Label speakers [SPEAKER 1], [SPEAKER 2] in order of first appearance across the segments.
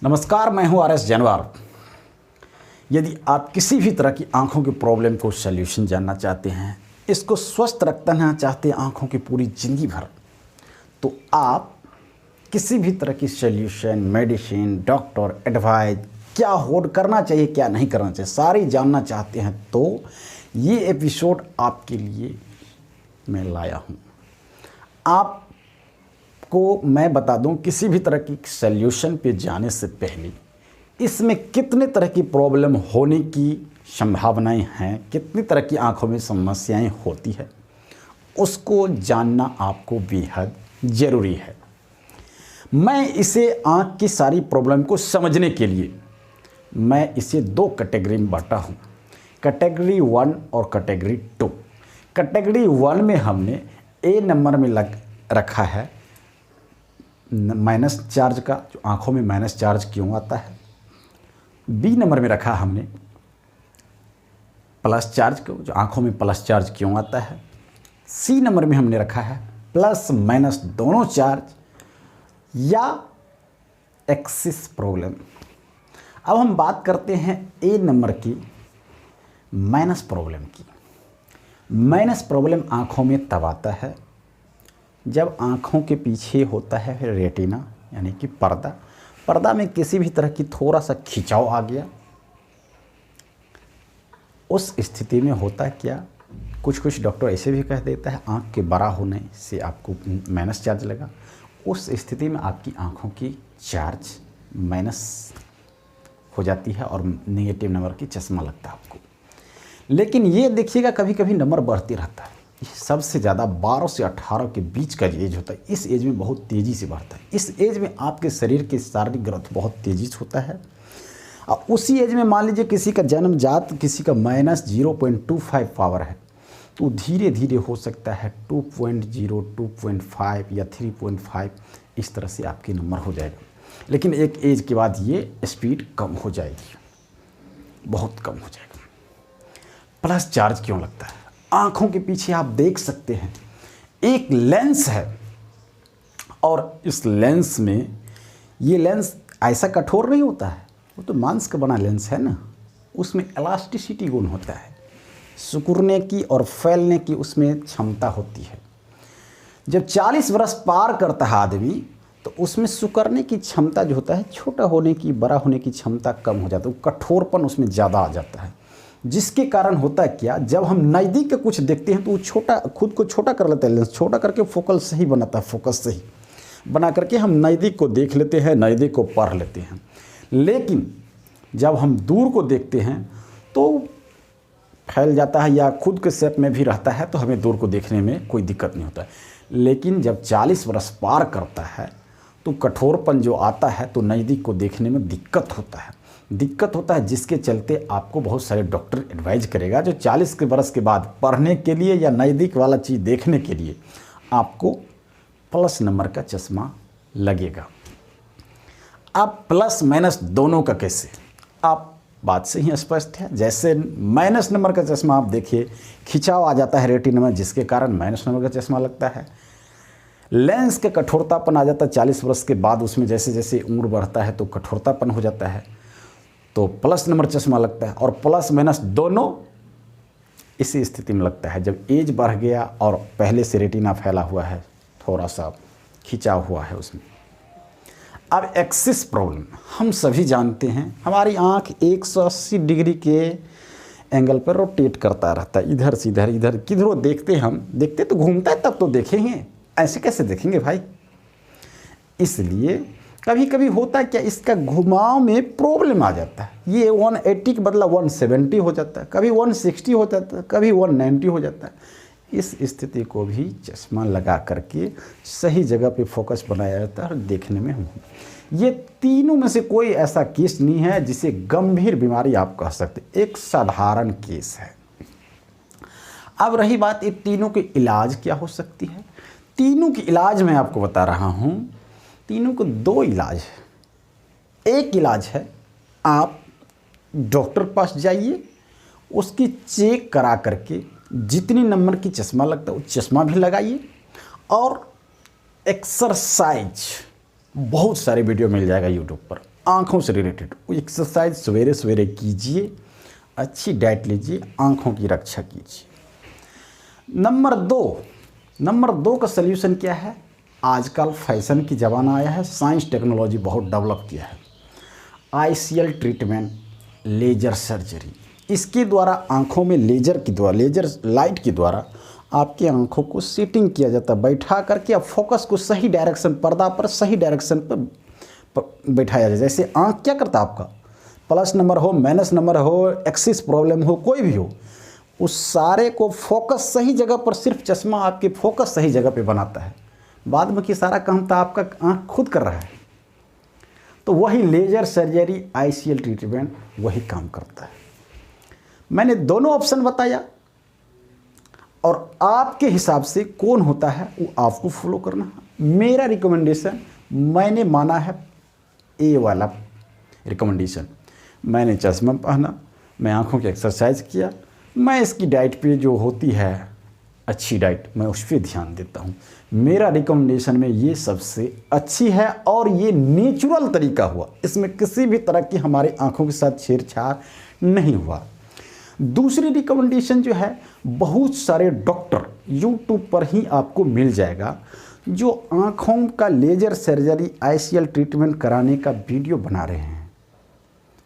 [SPEAKER 1] नमस्कार, मैं हूं RS जानवार। यदि आप किसी भी तरह की आंखों की प्रॉब्लम को सल्यूशन जानना चाहते हैं, इसको स्वस्थ रखना चाहते हैं आंखों की पूरी ज़िंदगी भर, तो आप किसी भी तरह की सल्यूशन, मेडिसिन, डॉक्टर एडवाइस, क्या होल्ड करना चाहिए क्या नहीं करना चाहिए, सारी जानना चाहते हैं तो ये एपिसोड आपके लिए मैं लाया हूँ। आपको मैं बता दूं, किसी भी तरह की सल्यूशन पे जाने से पहले इसमें कितने तरह की प्रॉब्लम होने की संभावनाएं हैं, कितनी तरह की आंखों में समस्याएं होती है, उसको जानना आपको बेहद ज़रूरी है। मैं इसे आंख की सारी प्रॉब्लम को समझने के लिए मैं इसे दो कैटेगरी में बांटा हूँ, कैटेगरी 1 और कैटेगरी 2। कैटेगरी 1 में हमने ए नंबर में रखा है माइनस चार्ज का, जो आंखों में माइनस चार्ज क्यों आता है। बी नंबर में रखा हमने प्लस चार्ज को, जो आंखों में प्लस चार्ज क्यों आता है। सी नंबर में हमने रखा है प्लस माइनस दोनों चार्ज या एक्सिस प्रॉब्लम। अब हम बात करते हैं ए नंबर की माइनस प्रॉब्लम की। माइनस प्रॉब्लम आंखों में तब आता है जब आंखों के पीछे होता है रेटिना, यानी कि पर्दा में किसी भी तरह की थोड़ा सा खिंचाव आ गया। उस स्थिति में होता क्या, कुछ डॉक्टर ऐसे भी कह देता है आंख के बड़ा होने से आपको माइनस चार्ज लगा। उस स्थिति में आपकी आंखों की चार्ज माइनस हो जाती है और नेगेटिव नंबर की चश्मा लगता है आपको। लेकिन ये देखिएगा, कभी कभी नंबर बढ़ते रहता है। सबसे ज़्यादा 12 से 18 के बीच का जो एज होता है, इस एज में बहुत तेज़ी से बढ़ता है। इस एज में आपके शरीर की शारीरिक ग्रोथ बहुत तेज़ी से होता है। और उसी एज में मान लीजिए किसी का जन्मजात, किसी का माइनस 0.25 पावर है, तो धीरे धीरे हो सकता है 2.0, 2.5 या 3.5, इस तरह से आपके नंबर हो जाएगा। लेकिन एक एज के बाद ये स्पीड कम हो जाएगी, बहुत कम हो जाएगा। प्लस चार्ज क्यों लगता है? आंखों के पीछे आप देख सकते हैं एक लेंस है, और इस लेंस में, ये लेंस ऐसा कठोर नहीं होता है, वो तो मांस का बना लेंस है ना, उसमें इलास्टिसिटी गुण होता है, सिकुड़ने की और फैलने की उसमें क्षमता होती है। जब 40 वर्ष पार करता है आदमी, तो उसमें सिकुड़ने की क्षमता जो होता है, छोटा होने की, बड़ा होने की क्षमता कम हो जाता है, कठोरपन उसमें ज़्यादा आ जाता है। जिसके कारण होता है क्या, जब हम नज़दीक के कुछ देखते हैं तो वो छोटा, खुद को छोटा कर लेता है, लेंस छोटा करके फोकल सही बनाता है, फोकस सही बना करके हम नज़दीक को देख लेते हैं, नज़दीक को पढ़ लेते हैं। लेकिन जब हम दूर को देखते हैं तो फैल जाता है या खुद के शेप में भी रहता है, तो हमें दूर को देखने में कोई दिक्कत नहीं होता है। लेकिन जब 40 वर्ष पार करता है तो कठोरपन जो आता है, तो नज़दीक को देखने में दिक्कत होता है, जिसके चलते आपको बहुत सारे डॉक्टर एडवाइज करेगा, जो 40 के बरस के बाद पढ़ने के लिए या नज़दीक वाला चीज़ देखने के लिए आपको प्लस नंबर का चश्मा लगेगा। अब प्लस माइनस दोनों का कैसे, आप बात से ही स्पष्ट है। जैसे माइनस नंबर का चश्मा आप देखिए, खिंचाव आ जाता है रेटिना में, जिसके कारण माइनस नंबर का चश्मा लगता है। लेंस के कठोरतापन आ जाता है 40 वर्ष के बाद, उसमें जैसे जैसे उम्र बढ़ता है तो कठोरतापन हो जाता है, तो प्लस नंबर चश्मा लगता है। और प्लस माइनस दोनों इसी स्थिति में लगता है जब एज बढ़ गया और पहले से रेटिना फैला हुआ है, थोड़ा सा खिंचाव हुआ है उसमें। अब एक्सिस प्रॉब्लम, हम सभी जानते हैं हमारी आँख 180 डिग्री के एंगल पर रोटेट करता रहता है, इधर से इधर, इधर किधरों देखते हम, देखते तो घूमता है तब तो देखेंगे, ऐसे कैसे देखेंगे भाई। इसलिए कभी कभी होता है क्या, इसका घुमाव में प्रॉब्लम आ जाता है, ये 180 के बदला 170 हो जाता है, कभी 160 हो जाता है, कभी 190 हो जाता है। इस स्थिति को भी चश्मा लगा करके सही जगह पे फोकस बनाया जाता है और देखने में ये तीनों में से कोई ऐसा केस नहीं है जिसे गंभीर बीमारी आप कह सकते, एक साधारण केस है। अब रही बात ये तीनों के इलाज क्या हो सकती है। तीनों के इलाज मैं आपको बता रहा हूँ, तीनों को दो इलाज है। एक इलाज है, आप डॉक्टर के पास जाइए, उसकी चेक करा करके जितनी नंबर की चश्मा लगता है वो चश्मा भी लगाइए, और एक्सरसाइज बहुत सारे वीडियो मिल जाएगा यूट्यूब पर, आँखों से रिलेटेड एक्सरसाइज सवेरे सवेरे कीजिए, अच्छी डाइट लीजिए, आँखों की रक्षा कीजिए। नंबर दो का सल्यूशन क्या है? आजकल फैशन की ज़माना आया है, साइंस टेक्नोलॉजी बहुत डेवलप किया है। आईसीएल ट्रीटमेंट, लेजर सर्जरी, इसके द्वारा आँखों में लेजर लाइट के द्वारा आपकी आँखों को सेटिंग किया जाता है, बैठा करके आप फोकस को सही डायरेक्शन, पर्दा पर सही डायरेक्शन पर बैठाया जाए। जैसे आँख क्या करता है आपका, प्लस नंबर हो, माइनस नंबर हो, एक्सिस प्रॉब्लम हो, कोई भी हो, उस सारे को फोकस सही जगह पर, सिर्फ चश्मा आपके फोकस सही जगह पे बनाता है। बाद में कि सारा काम तो आपका आँख खुद कर रहा है। तो वही लेजर सर्जरी, आईसीएल ट्रीटमेंट वही काम करता है। मैंने दोनों ऑप्शन बताया और आपके हिसाब से कौन होता है वो आपको फॉलो करना है। मेरा रिकमेंडेशन, मैंने माना है ए वाला रिकमेंडेशन। मैंने चश्मा पहना, मैं आँखों की एक्सरसाइज किया, मैं इसकी डाइट पे जो होती है अच्छी डाइट, मैं उस पर ध्यान देता हूँ। मेरा रिकमेंडेशन में ये सबसे अच्छी है और ये नेचुरल तरीका हुआ, इसमें किसी भी तरह की हमारी आँखों के साथ छेड़छाड़ नहीं हुआ। दूसरी रिकमेंडेशन जो है, बहुत सारे डॉक्टर यूट्यूब पर ही आपको मिल जाएगा जो आँखों का लेजर सर्जरी, आईसीएल ट्रीटमेंट कराने का वीडियो बना रहे हैं।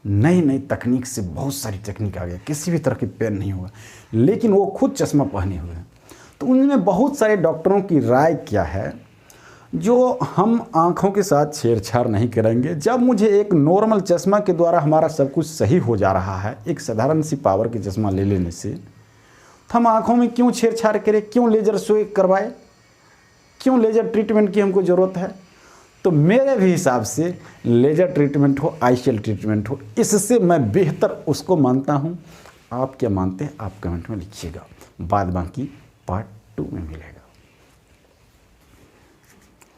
[SPEAKER 1] नई नई तकनीक से बहुत सारी टेक्निक आ गई, किसी भी तरह की पेन नहीं हुआ, लेकिन वो खुद चश्मा पहने हुए हैं। तो उनमें बहुत सारे डॉक्टरों की राय क्या है, जो हम आँखों के साथ छेड़छाड़ नहीं करेंगे। जब मुझे एक नॉर्मल चश्मा के द्वारा हमारा सब कुछ सही हो जा रहा है, एक साधारण सी पावर की चश्मा ले लेने से, तो हम आँखों में क्यों छेड़छाड़ करें, क्यों लेजर शो करवाए, क्यों लेजर ट्रीटमेंट की हमको ज़रूरत है? तो मेरे भी हिसाब से लेजर ट्रीटमेंट हो, आईसीएल ट्रीटमेंट हो, इससे मैं बेहतर उसको मानता हूँ। आप क्या मानते हैं आप कमेंट में लिखिएगा। बाद बाकी पार्ट 2 में मिलेगा।